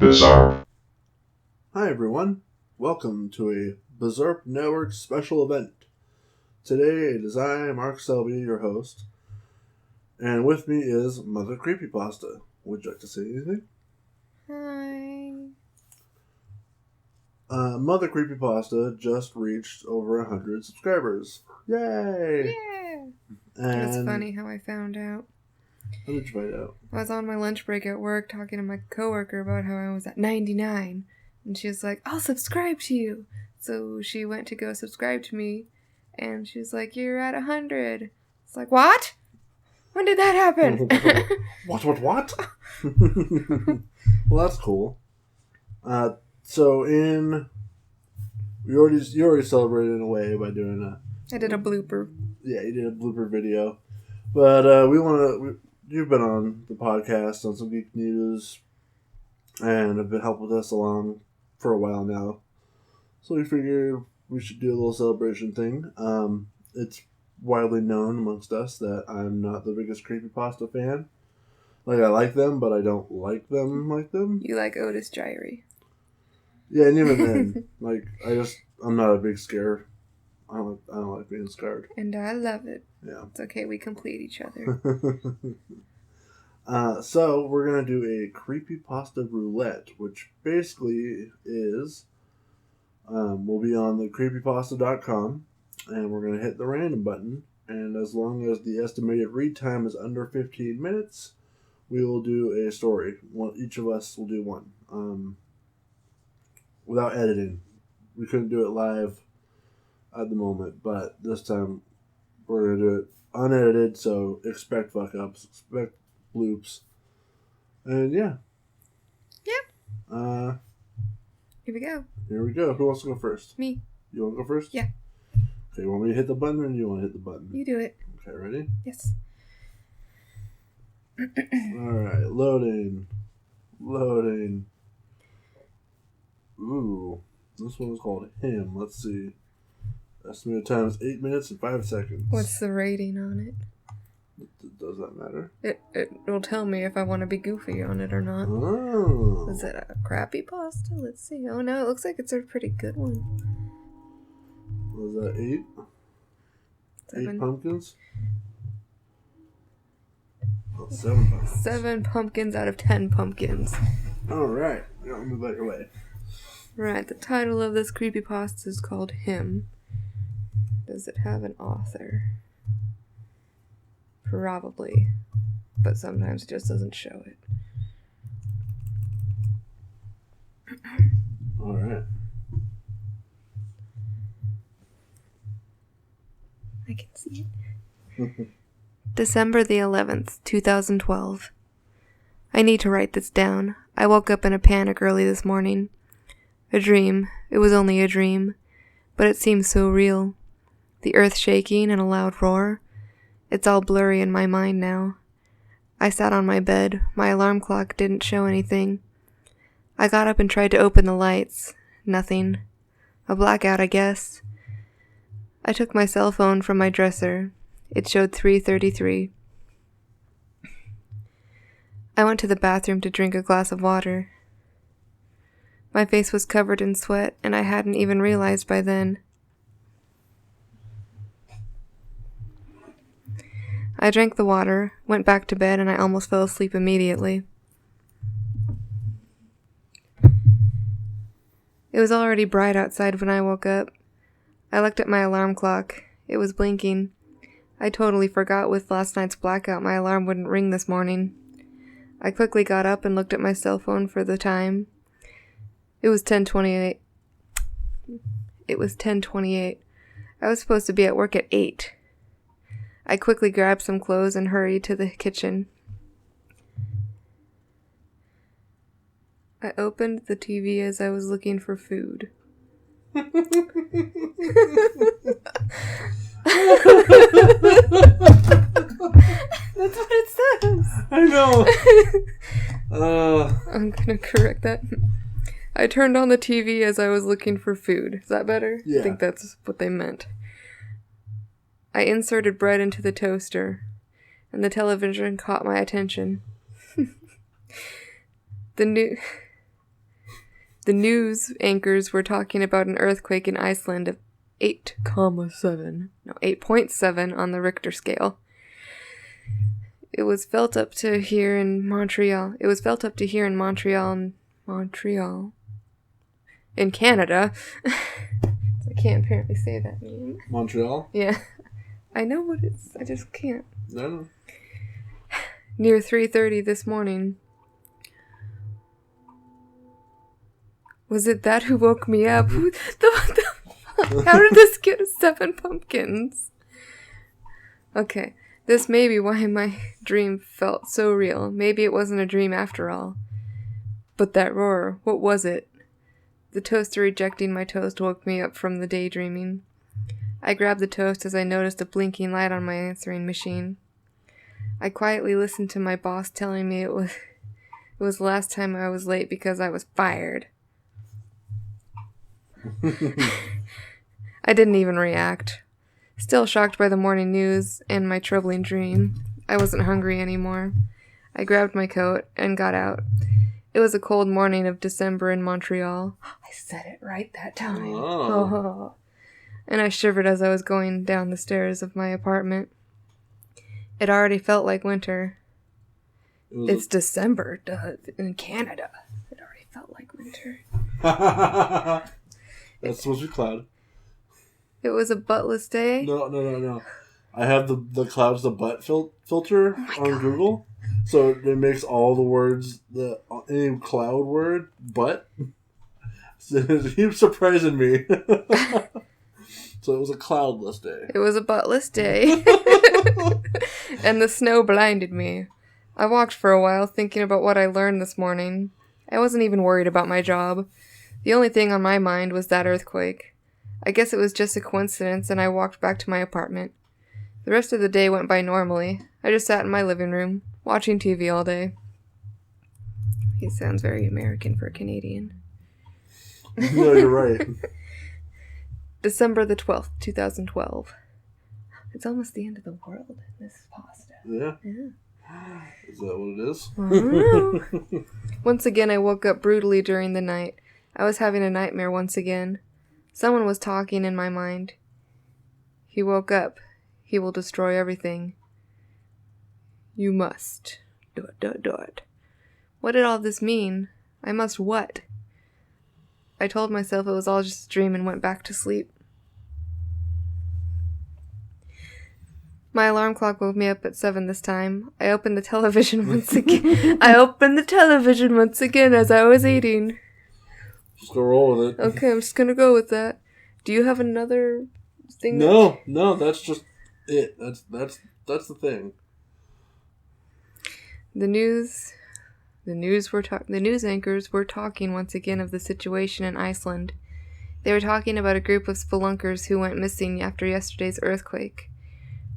Bizzarp. Hi everyone, welcome to a Bizzarp Network special event. Today it is I, Mark Selby, your host, and with me is Mother Creepypasta. Would you like to say anything? Hi. Mother Creepypasta just reached over 100 subscribers. Yay! Yeah. And It's funny how I found out. How did you find out? I was on my lunch break at work talking to my coworker about how I was at 99. And she was like, I'll subscribe to you. So she went to go subscribe to me. And she was like, you're at 100. It's like, what? When did that happen? What? Well, that's cool. So you already celebrated in a way by doing that. I did a blooper. Yeah, you did a blooper video. But you've been on the podcast on some geek news and have been helping us along for a while now. So we figured we should do a little celebration thing. It's widely known amongst us that I'm not the biggest Creepypasta fan. Like, I like them, but I don't like them. You like Otis Gyrie. Yeah, and even then, I'm not a big scare. I don't like being scared. And I love it. Yeah. It's okay, we complete each other. So we're going to do a Creepypasta Roulette, which basically is, we'll be on the creepypasta.com, and we're going to hit the random button, and as long as the estimated read time is under 15 minutes, we will do a story. Each of us will do one, without editing. We couldn't do it live at the moment, but this time we're going to do it unedited, so expect fuck-ups, expect bloops, and yeah. Yep. Here we go. Here we go. Who wants to go first? Me. You want to go first? Yeah. Okay, you want me to hit the button, or you want to hit the button? You do it. Okay, ready? Yes. Alright, loading. Ooh, this one is called Him. Let's see. Estimated time is 8 minutes and 5 seconds. What's the rating on it? Does that matter? It will tell me if I want to be goofy on it or not. Oh. Is it a crappy pasta? Let's see. Oh no, it looks like it's a pretty good one. Was that 8? 7. 8 pumpkins? Oh, 7 pumpkins. 7 pumpkins out of 10 pumpkins. Alright, now move out your way. Right, the title of this creepypasta is called Him. Does it have an author? Probably. But sometimes it just doesn't show it. Alright. I can see it. December the 11th, 2012. I need to write this down. I woke up in a panic early this morning. A dream. It was only a dream. But it seemed so real. The earth shaking and a loud roar. It's all blurry in my mind now. I sat on my bed. My alarm clock didn't show anything. I got up and tried to open the lights. Nothing. A blackout, I guess. I took my cell phone from my dresser. It showed 3:33. I went to the bathroom to drink a glass of water. My face was covered in sweat, and I hadn't even realized by then. I drank the water, went back to bed, and I almost fell asleep immediately. It was already bright outside when I woke up. I looked at my alarm clock. It was blinking. I totally forgot with last night's blackout my alarm wouldn't ring this morning. I quickly got up and looked at my cell phone for the time. It was 10:28. I was supposed to be at work at 8. I quickly grabbed some clothes and hurried to the kitchen. I opened the TV as I was looking for food. That's what it says. I know. I'm gonna correct that. I turned on the TV as I was looking for food. Is that better? Yeah. I think that's what they meant. I inserted bread into the toaster, and the television caught my attention. The The news anchors were talking about an earthquake in Iceland of 8.7 on the Richter scale. It was felt up to here in Montreal. In Canada. I can't apparently say that name. Montreal? Yeah. I know what it's. I just can't. No. Near 3:30 this morning. Was it that who woke me up? What the fuck? How did this get 7 pumpkins? Okay. This may be why my dream felt so real. Maybe it wasn't a dream after all. But that roar, what was it? The toaster ejecting my toast woke me up from the daydreaming. I grabbed the toast as I noticed a blinking light on my answering machine. I quietly listened to my boss telling me it was the last time I was late because I was fired. I didn't even react. Still shocked by the morning news and my troubling dream, I wasn't hungry anymore. I grabbed my coat and got out. It was a cold morning of December in Montreal. I said it right that time. Oh. And I shivered as I was going down the stairs of my apartment. It already felt like winter. It's December in Canada. It already felt like winter. That's supposed to be cloud. It was a buttless day? No. I have the clouds the butt filter on Google. So it makes all the words, any cloud word, butt. So it keeps surprising me. So it was a cloudless day. It was a buttless day. And the snow blinded me. I walked for a while thinking about what I learned this morning. I wasn't even worried about my job. The only thing on my mind was that earthquake. I guess it was just a coincidence, and I walked back to my apartment. The rest of the day went by normally. I just sat in my living room, watching TV all day. He sounds very American for a Canadian. No, you're right. December the 12th, 2012. It's almost the end of the world, Mrs. Pasta. Yeah? Is that what it is? I don't know. Once again, I woke up brutally during the night. I was having a nightmare once again. Someone was talking in my mind. He woke up. He will destroy everything. You must. ... What did all this mean? I must what? I told myself it was all just a dream and went back to sleep. My alarm clock woke me up at 7 this time. I opened the television once again. As I was eating. Just go roll with it. Okay, I'm just gonna go with that. Do you have another thing? No, that's just it. That's the thing. The news anchors were talking once again of the situation in Iceland. They were talking about a group of spelunkers who went missing after yesterday's earthquake.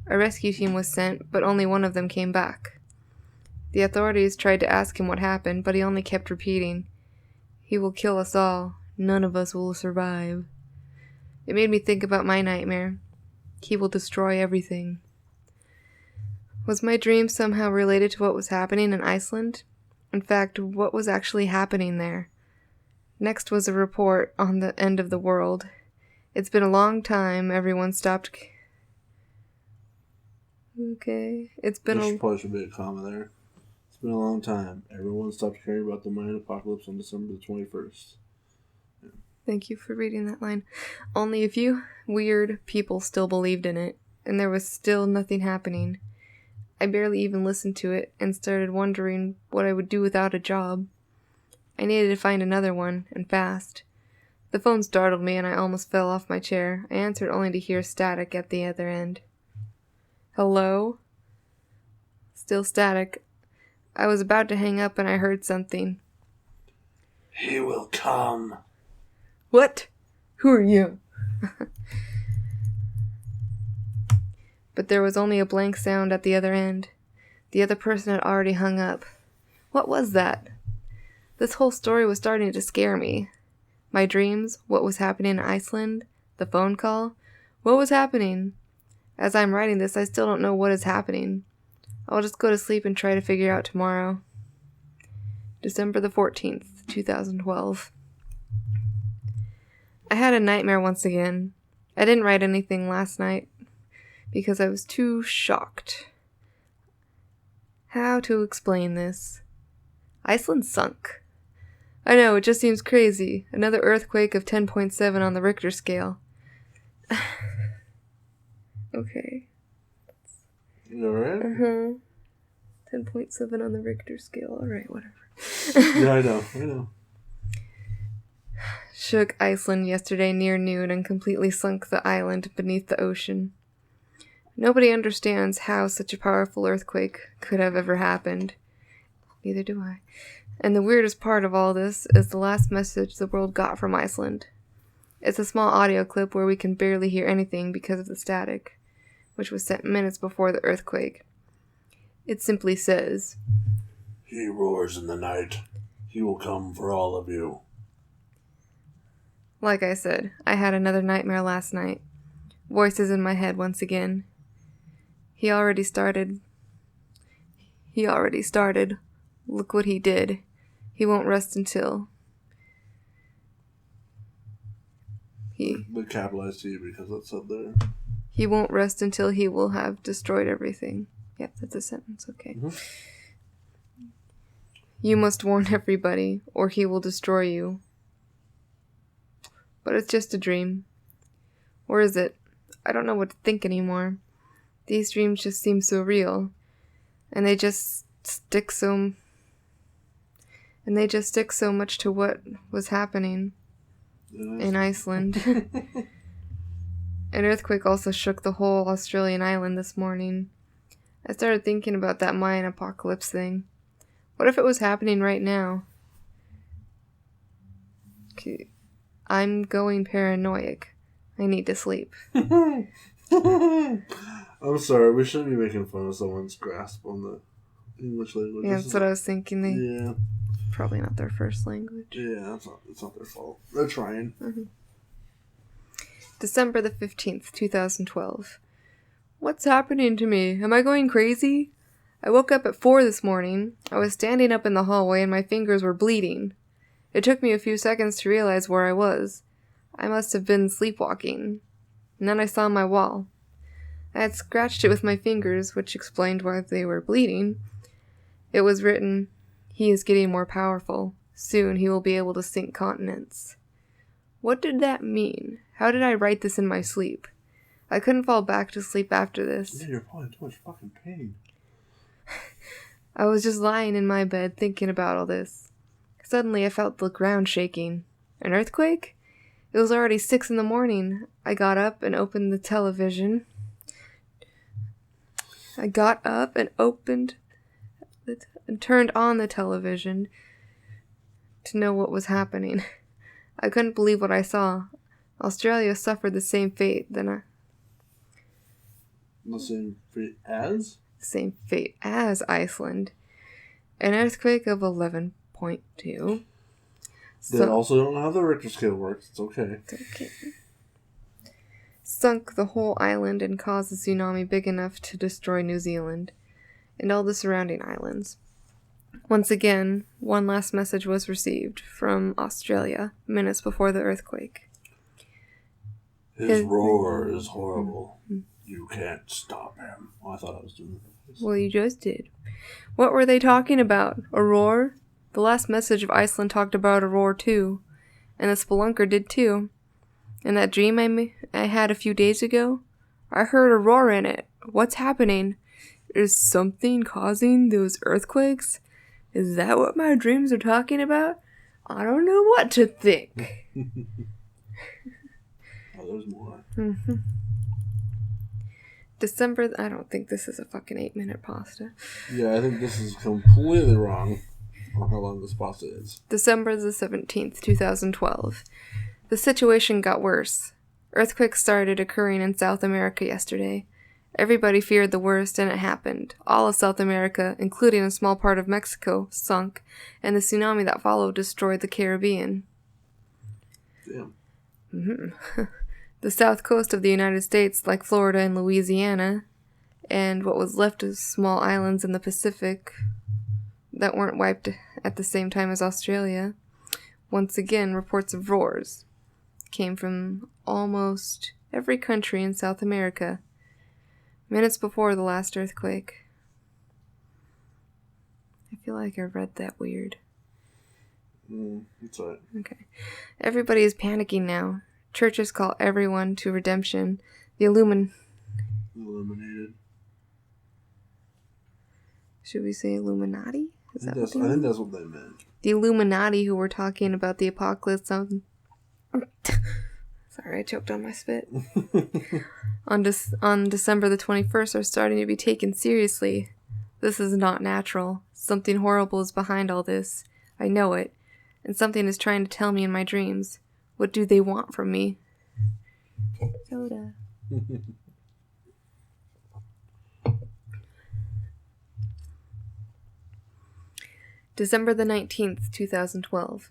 A rescue team was sent, but only one of them came back. The authorities tried to ask him what happened, but he only kept repeating, "He will kill us all. None of us will survive." It made me think about my nightmare. He will destroy everything. Was my dream somehow related to what was happening in Iceland? In fact, what was actually happening there? Next was a report on the end of the world. It's been a long time. Everyone stopped. Okay. Probably should be a comma there. It's been a long time. Everyone stopped caring about the Mayan apocalypse on December the 21st. Yeah. Thank you for reading that line. Only a few weird people still believed in it, and there was still nothing happening. I barely even listened to it and started wondering what I would do without a job. I needed to find another one, and fast. The phone startled me and I almost fell off my chair. I answered only to hear static at the other end. Hello? Still static. I was about to hang up and I heard something. He will come. What? Who are you? But there was only a blank sound at the other end. The other person had already hung up. What was that? This whole story was starting to scare me. My dreams, what was happening in Iceland, the phone call. What was happening? As I'm writing this, I still don't know what is happening. I'll just go to sleep and try to figure it out tomorrow. December the 14th, 2012. I had a nightmare once again. I didn't write anything last night because I was too shocked. How to explain this? Iceland sunk. I know, it just seems crazy. Another earthquake of 10.7 on the Richter scale. Okay. You alright? 10.7 on the Richter scale. Alright, whatever. Yeah, I know. Shook Iceland yesterday near noon and completely sunk the island beneath the ocean. Nobody understands how such a powerful earthquake could have ever happened. Neither do I. And the weirdest part of all this is the last message the world got from Iceland. It's a small audio clip where we can barely hear anything because of the static, which was sent minutes before the earthquake. It simply says, "He roars in the night. He will come for all of you." Like I said, I had another nightmare last night. Voices in my head once again. He already started. Look what he did. He won't rest until. The capitalized T because that's up there. He won't rest until he will have destroyed everything. Yep, that's a sentence, okay. Mm-hmm. You must warn everybody, or he will destroy you. But it's just a dream. Or is it? I don't know what to think anymore. These dreams just seem so real. And they just stick so much to what was happening in Iceland. An earthquake also shook the whole Australian island this morning. I started thinking about that Mayan apocalypse thing. What if it was happening right now? Okay. I'm going paranoid. I need to sleep. I'm sorry, we shouldn't be making fun of someone's grasp on the English language. Yeah, that's what I was thinking. Yeah. Probably not their first language. Yeah, it's not their fault. They're trying. Mm-hmm. December the 15th, 2012. What's happening to me? Am I going crazy? I woke up at 4 this morning. I was standing up in the hallway and my fingers were bleeding. It took me a few seconds to realize where I was. I must have been sleepwalking. And then I saw my wall. I had scratched it with my fingers, which explained why they were bleeding. It was written, "He is getting more powerful. Soon he will be able to sink continents." What did that mean? How did I write this in my sleep? I couldn't fall back to sleep after this. Yeah, you're probably in too much fucking pain. I was just lying in my bed thinking about all this. Suddenly I felt the ground shaking. An earthquake? It was already 6 in the morning. I got up and opened the television. And turned on the television to know what was happening. I couldn't believe what I saw. Australia suffered the same fate The same fate as Iceland. An earthquake of 11.2. They also don't know how the Richter scale works. It's okay. Sunk the whole island and caused a tsunami big enough to destroy New Zealand and all the surrounding islands. Once again, one last message was received from Australia minutes before the earthquake. His roar is horrible. You can't stop him. Oh, I thought I was doing that. Well, you just did. What were they talking about? A roar? The last message of Iceland talked about a roar too. And the spelunker did too. And that dream I had a few days ago? I heard a roar in it. What's happening? Is something causing those earthquakes? Is that what my dreams are talking about? I don't know what to think. Oh, there's more. Mm-hmm. December... I don't think this is a fucking 8-minute pasta. Yeah, I think this is completely wrong on how long this pasta is. December the 17th, 2012. The situation got worse. Earthquakes started occurring in South America yesterday. Everybody feared the worst, and it happened. All of South America, including a small part of Mexico, sunk, and the tsunami that followed destroyed the Caribbean. Damn. Mm-hmm. The south coast of the United States, like Florida and Louisiana, and what was left of small islands in the Pacific that weren't wiped at the same time as Australia, Once again, reports of roars came from almost every country in South America, minutes before the last earthquake. I feel like I read that weird. That's right. Okay. Everybody is panicking now. Churches call everyone to redemption. The Illuminated. Should we say Illuminati? I think that's what they meant. The Illuminati who were talking about the apocalypse on... Sorry, I choked on my spit. on December the 21st are starting to be taken seriously. This is not natural. Something horrible is behind all this. I know it. And something is trying to tell me in my dreams. What do they want from me? Soda. December the 19th, 2012.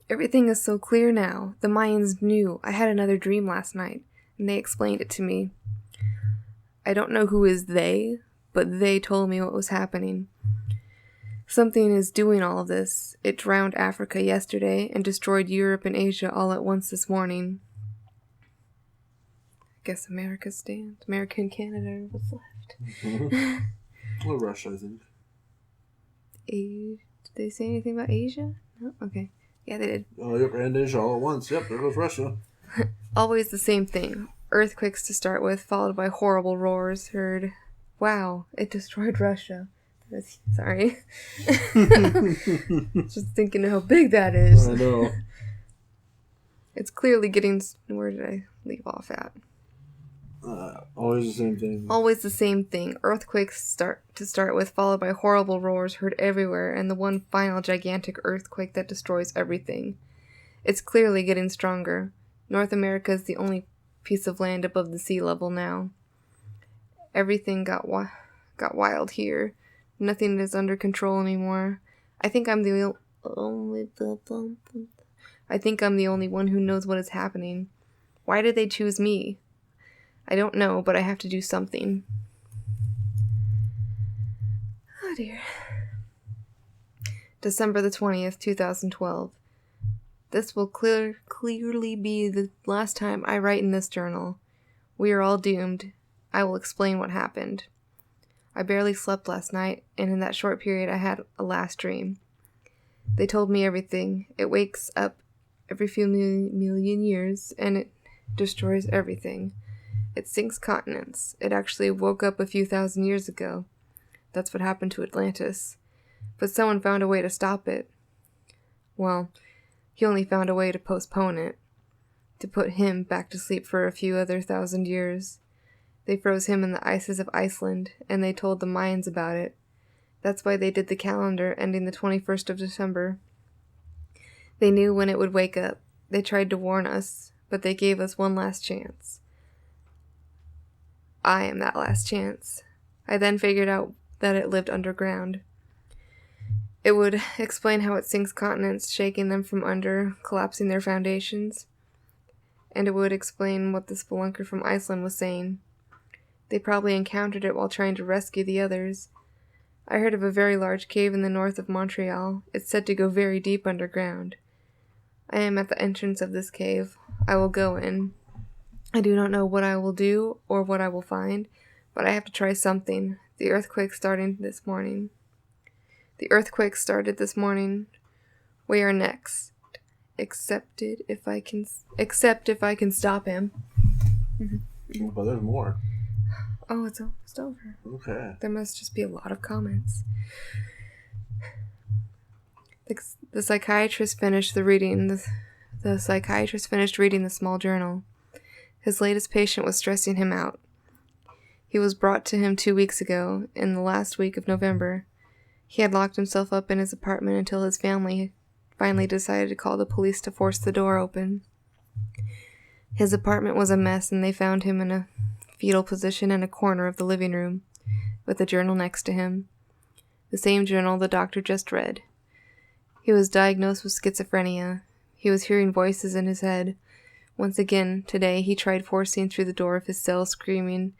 Everything is so clear now. The Mayans knew. I had another dream last night, and they explained it to me. I don't know who is they, but they told me what was happening. Something is doing all of this. It drowned Africa yesterday and destroyed Europe and Asia all at once this morning. I guess America stands. America and Canada are what's left. Well, Russia, I think. Did they say anything about Asia? No? Okay. Yeah, they did. Oh, yep, and Asia all at once. Yep, there goes Russia. Always the same thing. Earthquakes to start with, followed by horrible roars heard. Wow, it destroyed Russia. Sorry. Just thinking how big that is. I know. It's clearly getting... Where did I leave off at? Always the same thing. Always the same thing. Earthquakes start with, followed by horrible roars heard everywhere, and the one final gigantic earthquake that destroys everything. It's clearly getting stronger. North America is the only piece of land above the sea level now. Everything got wild here. Nothing is under control anymore. I think I'm the only one who knows what is happening. Why did they choose me? I don't know, but I have to do something. Oh dear. December the 20th, 2012. This will clearly be the last time I write in this journal. We are all doomed. I will explain what happened. I barely slept last night, and in that short period I had a last dream. They told me everything. It wakes up every few million years, and it destroys everything. It sinks continents. It actually woke up a few thousand years ago. That's what happened to Atlantis. But someone found a way to stop it. Well, he only found a way to postpone it. To put him back to sleep for a few other 1,000 years. They froze him in the ices of Iceland, and they told the Mayans about it. That's why they did the calendar ending the 21st of December. They knew when it would wake up. They tried to warn us, but they gave us one last chance. I am that last chance. I then figured out that it lived underground. It would explain how it sinks continents, shaking them from under, collapsing their foundations. And it would explain what the spelunker from Iceland was saying. They probably encountered it while trying to rescue the others. I heard of a very large cave in the north of Montreal. It's said to go very deep underground. I am at the entrance of this cave. I will go in. I do not know what I will do or what I will find, but I have to try something. The earthquake started this morning. We are next. Except if I can stop him. But there's more. Oh, it's almost over. Okay. There must just be a lot of comments. The psychiatrist finished reading the small journal. His latest patient was stressing him out. He was brought to him 2 weeks ago, in the last week of November. He had locked himself up in his apartment until his family finally decided to call the police to force the door open. His apartment was a mess, and they found him in a fetal position in a corner of the living room, with a journal next to him. The same journal the doctor just read. He was diagnosed with schizophrenia. He was hearing voices in his head. Once again, today, he tried forcing through the door of his cell, screaming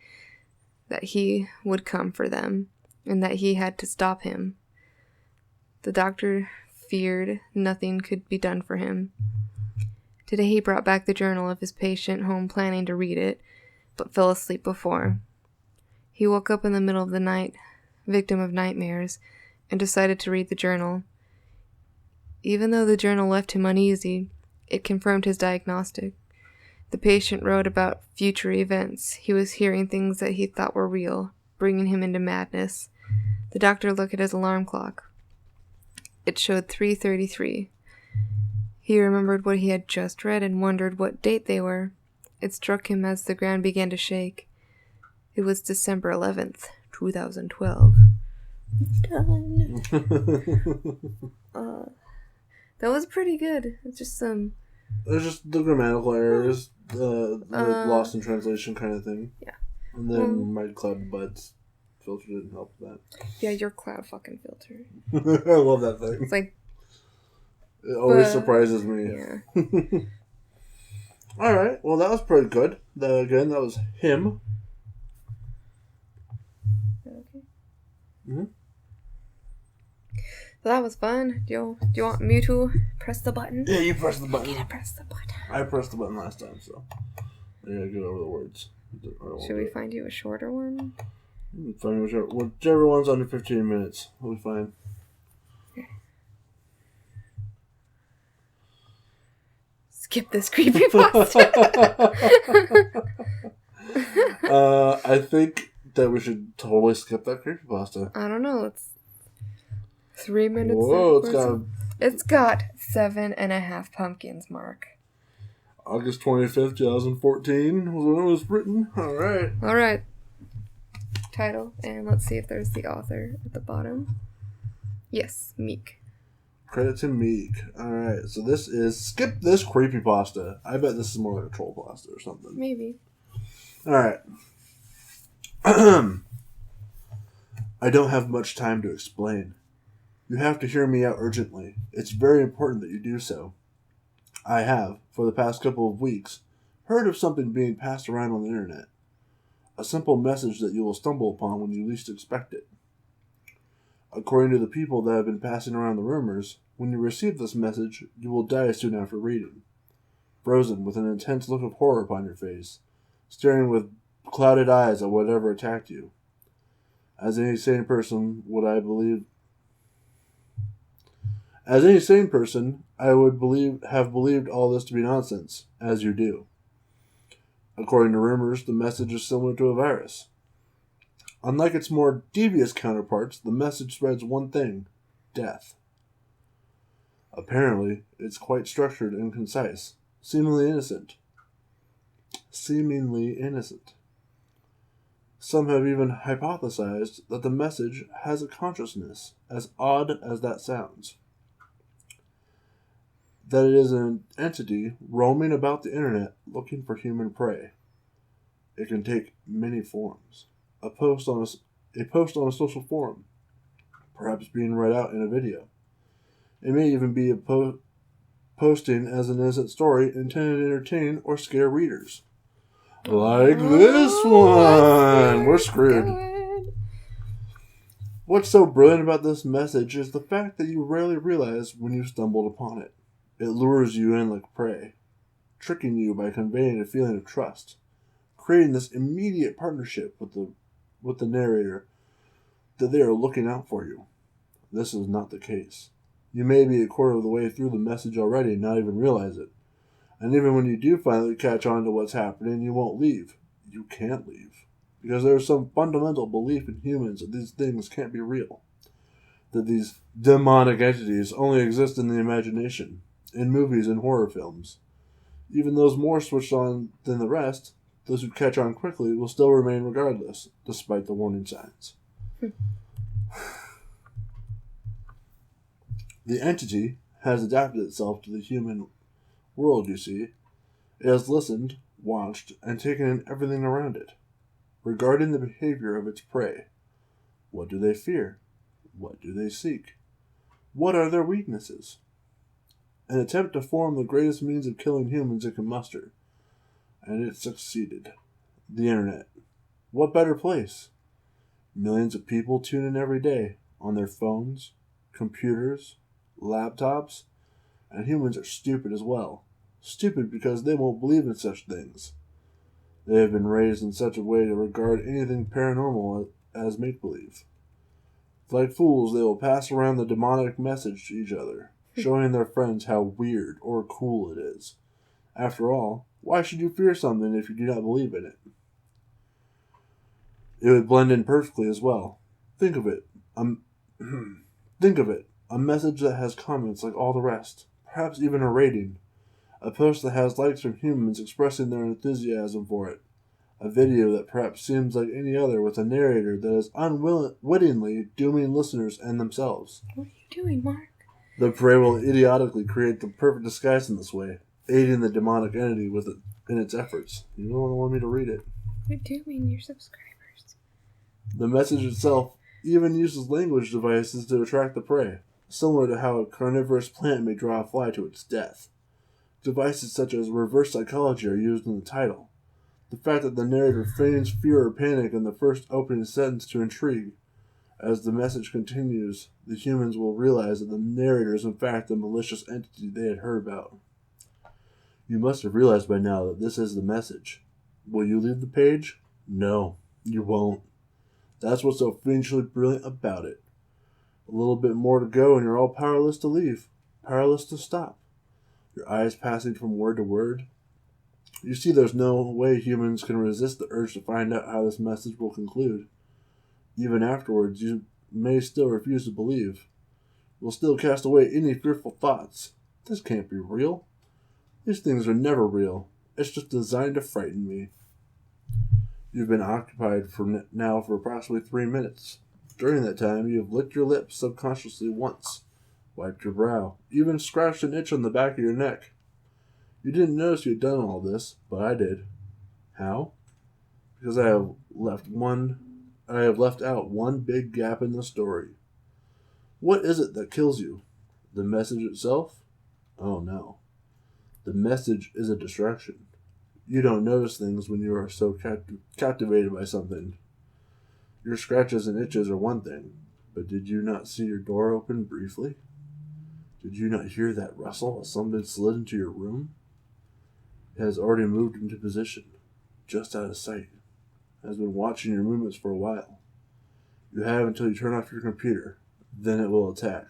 that he would come for them, and that he had to stop him. The doctor feared nothing could be done for him. Today he brought back the journal of his patient home, planning to read it, but fell asleep before. He woke up in the middle of the night, victim of nightmares, and decided to read the journal. Even though the journal left him uneasy, it confirmed his diagnostic. The patient wrote about future events. He was hearing things that he thought were real, bringing him into madness. The doctor looked at his alarm clock. It showed 3:33. He remembered what he had just read and wondered what date they were. It struck him as the ground began to shake. It was December 11th, 2012. Done. That was pretty good. It's just some... It's just the grammatical errors, the lost in translation kind of thing. Yeah. And then my cloud buds filter didn't help with that. Yeah, your cloud fucking filter. I love that thing. It's like... It always surprises me. Yeah. Alright, well that was pretty good. Again, that was him. Okay. Mm-hmm. So that was fun. Do you want me to press the button? Yeah, you press the button. I'm gonna press the button. I pressed the button last time, so I gotta get over the words. Should we find you a shorter one? Find whichever one's under 15 minutes. We'll be fine. Okay. Skip this creepypasta. I think that we should totally skip that creepypasta. I don't know. It's 3 minutes. Whoa, it's got 7.5 pumpkins, Mark. August 25th, 2014 was when it was written. Alright. Title, and let's see if there's the author at the bottom. Yes, Meek. Credit to Meek. Alright, so this is Skip This Creepypasta. I bet this is more like a troll pasta or something. Maybe. Alright. I don't have much time to explain. You have to hear me out urgently. It's very important that you do so. I have, for the past couple of weeks, heard of something being passed around on the internet. A simple message that you will stumble upon when you least expect it. According to the people that have been passing around the rumors, when you receive this message, you will die soon after reading. Frozen with an intense look of horror upon your face, staring with clouded eyes at whatever attacked you. As any sane person, I would have believed all this to be nonsense, as you do. According to rumors, the message is similar to a virus. Unlike its more devious counterparts, the message spreads one thing: death. Apparently, it's quite structured and concise, seemingly innocent. Some have even hypothesized that the message has a consciousness, as odd as that sounds. That it is an entity roaming about the internet looking for human prey. It can take many forms. A post on a social forum, perhaps being read out in a video. It may even be a posting as an innocent story intended to entertain or scare readers. Like this one! We're screwed. Good. What's so brilliant about this message is the fact that you rarely realize when you stumbled upon it. It lures you in like prey, tricking you by conveying a feeling of trust, creating this immediate partnership with the narrator that they are looking out for you. This is not the case. You may be a quarter of the way through the message already and not even realize it. And even when you do finally catch on to what's happening, you won't leave. You can't leave. Because there is some fundamental belief in humans that these things can't be real. That these demonic entities only exist in the imagination, in movies and horror films. Even those more switched on than the rest, those who catch on quickly will still remain regardless, despite the warning signs. The entity has adapted itself to the human world, you see. It has listened, watched, and taken in everything around it, regarding the behavior of its prey. What do they fear? What do they seek? What are their weaknesses? An attempt to form the greatest means of killing humans it can muster. And it succeeded. The internet. What better place? Millions of people tune in every day, on their phones, computers, laptops, and humans are stupid as well. Stupid because they won't believe in such things. They have been raised in such a way to regard anything paranormal as make-believe. Like fools, they will pass around the demonic message to each other, showing their friends how weird or cool it is. After all, why should you fear something if you do not believe in it? It would blend in perfectly as well. Think of it. Think of it. A message that has comments like all the rest. Perhaps even a rating. A post that has likes from humans expressing their enthusiasm for it. A video that perhaps seems like any other with a narrator that is unwittingly dooming listeners and themselves. What are you doing, Mark? The prey will idiotically create the perfect disguise in this way, aiding the demonic entity with it in its efforts. You don't want me to read it. You're dooming your subscribers. The message itself even uses language devices to attract the prey, similar to how a carnivorous plant may draw a fly to its death. Devices such as reverse psychology are used in the title. The fact that the narrator feigns fear or panic in the first opening sentence to intrigue. As the message continues, the humans will realize that the narrator is in fact the malicious entity they had heard about. You must have realized by now that this is the message. Will you leave the page? No, you won't. That's what's so fiendishly brilliant about it. A little bit more to go and you're all powerless to leave. Powerless to stop. Your eyes passing from word to word. You see there's no way humans can resist the urge to find out how this message will conclude. Even afterwards, you may still refuse to believe. You'll still cast away any fearful thoughts. This can't be real. These things are never real. It's just designed to frighten me. You've been occupied for approximately 3 minutes. During that time, you have licked your lips subconsciously once, wiped your brow, even scratched an itch on the back of your neck. You didn't notice you had done all this, but I did. How? Because I have left out one big gap in the story. What is it that kills you? The message itself? Oh no. The message is a distraction. You don't notice things when you are so captivated by something. Your scratches and itches are one thing, but did you not see your door open briefly? Did you not hear that rustle as something slid into your room? It has already moved into position, just out of sight. It has been watching your movements for a while. You have until you turn off your computer, then it will attack.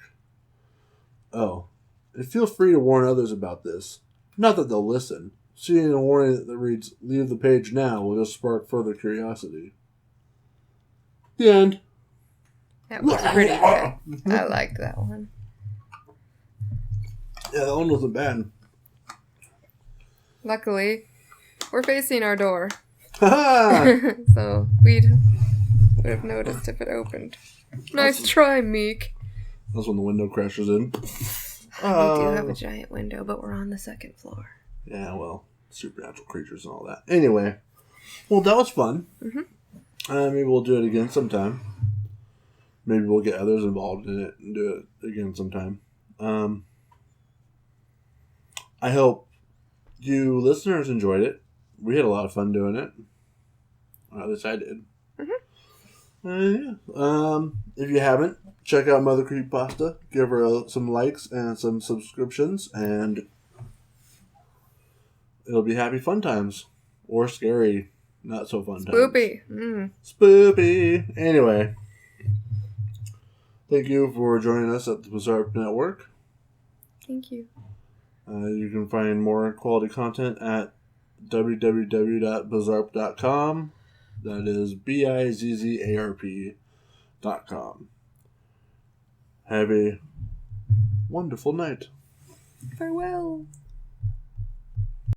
Oh, and feel free to warn others about this. Not that they'll listen. Seeing a warning that reads, "Leave the page now," will just spark further curiosity. The end. That was pretty good. I liked that one. Yeah, that one wasn't bad. Luckily, we're facing our door. Ha! So would have noticed if it opened. Nice try, Meek. That's when the window crashes in. We do have a giant window, but we're on the second floor. Yeah, well, supernatural creatures and all that. Anyway, well, that was fun. Mm-hmm. Maybe we'll do it again sometime. Maybe we'll get others involved in it and do it again sometime. I hope you listeners enjoyed it. We had a lot of fun doing it. Or at least I did. Mm-hmm. If you haven't, check out Mother Creepypasta. Give her some likes and some subscriptions, and it'll be happy fun times. Or scary, not so fun times. Spoopy. Mm. Spoopy. Anyway, thank you for joining us at the Bizzarp Network. Thank you. You can find more quality content at www.bizzarp.com. That is BIZZARP.com. Have a wonderful night. Farewell.